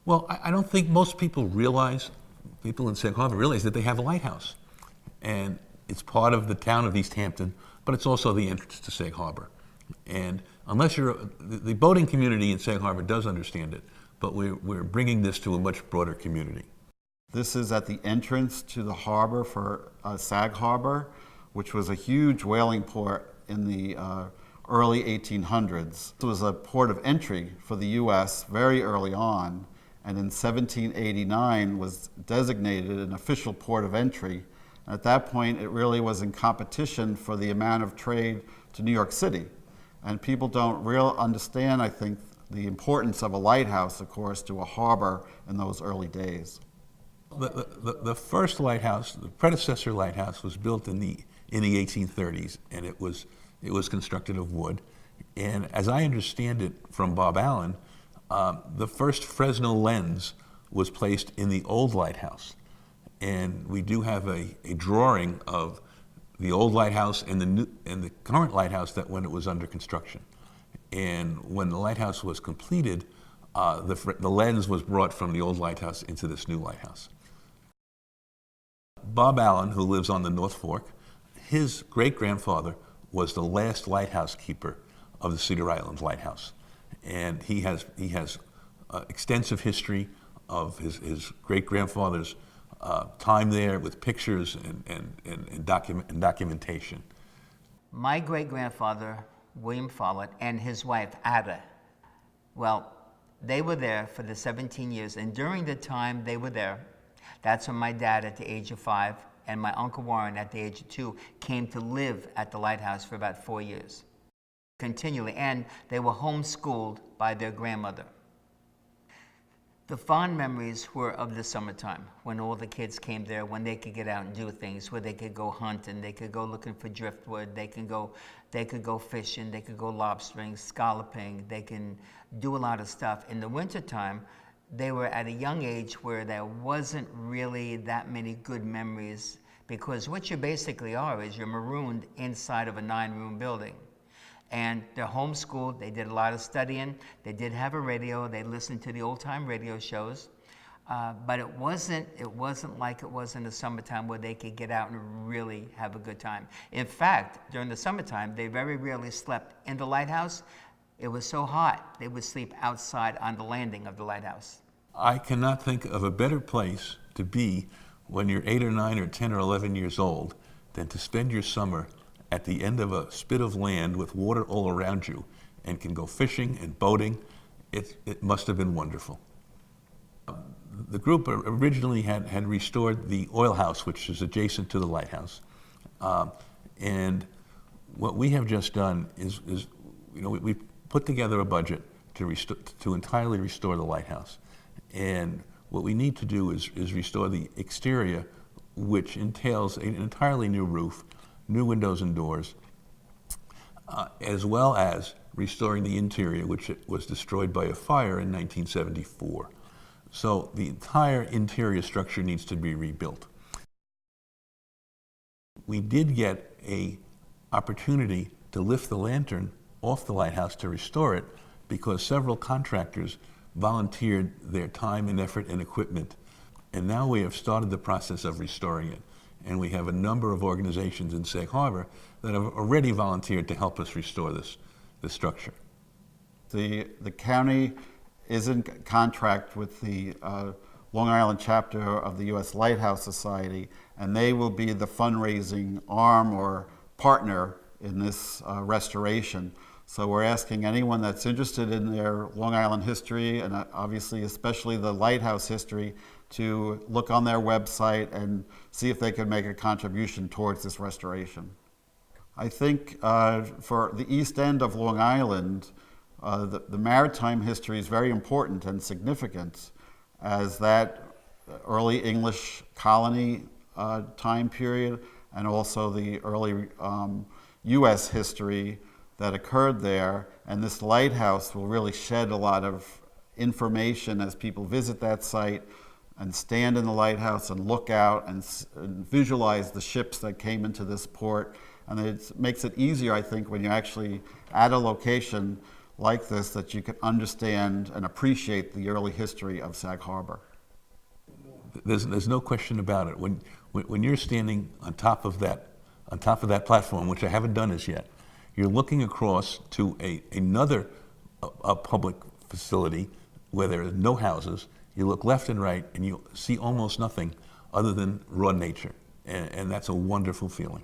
Well, I don't think most people realize, people in Sag Harbor realize that they have a lighthouse. And it's part of the town of East Hampton, but it's also the entrance to Sag Harbor. And unless you're, the boating community in Sag Harbor does understand it, but we're bringing this to a much broader community. This is at the entrance to the harbor for Sag Harbor, which was a huge whaling port in the early 1800s. It was a port of entry for the U.S. very early on, and in 1789 was designated an official port of entry. At that point, it really was in competition for the amount of trade to New York City. And people don't really understand, I think, the importance of a lighthouse, of course, to a harbor in those early days. The first lighthouse, the predecessor lighthouse, was built in the 1830s, and it was constructed of wood. And as I understand it from Bob Allen, the first Fresnel lens was placed in the old lighthouse. And we do have a drawing of the old lighthouse and the current lighthouse that when it was under construction. And when the lighthouse was completed, the lens was brought from the old lighthouse into this new lighthouse. Bob Allen, who lives on the North Fork, his great-grandfather was the last lighthouse keeper of the Cedar Island Lighthouse. And he has extensive history of his great-grandfather's time there with pictures and documentation. My great-grandfather, William Follett, and his wife, Ada, well, they were there for the 17 years, and during the time they were there, that's when my dad, at the age of 5, and my Uncle Warren, at the age of 2, came to live at the lighthouse for about 4 years, continually, and they were homeschooled by their grandmother. The fond memories were of the summertime, when all the kids came there, when they could get out and do things, where they could go hunting, they could go looking for driftwood, they could go fishing, they could go lobstering, scalloping, they can do a lot of stuff. In the wintertime, they were at a young age where there wasn't really that many good memories, because what you basically are is you're marooned inside of a 9-room building. And they're homeschooled, they did a lot of studying, they did have a radio, they listened to the old-time radio shows, but it wasn't like it was in the summertime where they could get out and really have a good time. In fact, during the summertime, they very rarely slept in the lighthouse. It was so hot, they would sleep outside on the landing of the lighthouse. I cannot think of a better place to be when you're 8 or 9 or 10 or 11 years old than to spend your summer at the end of a spit of land with water all around you and can go fishing and boating. It must have been wonderful. The group originally had restored the oil house, which is adjacent to the lighthouse. And what we have just done is we put together a budget to entirely restore the lighthouse. And what we need to do is restore the exterior, which entails an entirely new roof, new windows and doors, as well as restoring the interior, which was destroyed by a fire in 1974. So the entire interior structure needs to be rebuilt. We did get an opportunity to lift the lantern off the lighthouse to restore it because several contractors volunteered their time and effort and equipment. And now we have started the process of restoring it. And we have a number of organizations in Sag Harbor that have already volunteered to help us restore this structure. The county is in contract with the Long Island chapter of the U.S. Lighthouse Society, and they will be the fundraising arm or partner in this restoration. So we're asking anyone that's interested in their Long Island history, and obviously especially the lighthouse history, to look on their website and see if they can make a contribution towards this restoration. I think for the east end of Long Island, the maritime history is very important and significant, as that early English colony time period and also the early U.S. history that occurred there. And this lighthouse will really shed a lot of information as people visit that site and stand in the lighthouse and look out and visualize the ships that came into this port. And it makes it easier, I think, when you're actually at a location like this that you can understand and appreciate the early history of Sag Harbor. There's no question about it. When you're standing on top of that platform, which I haven't done as yet, you're looking across to another public facility where there are no houses. You look left and right, and you see almost nothing other than raw nature, and that's a wonderful feeling.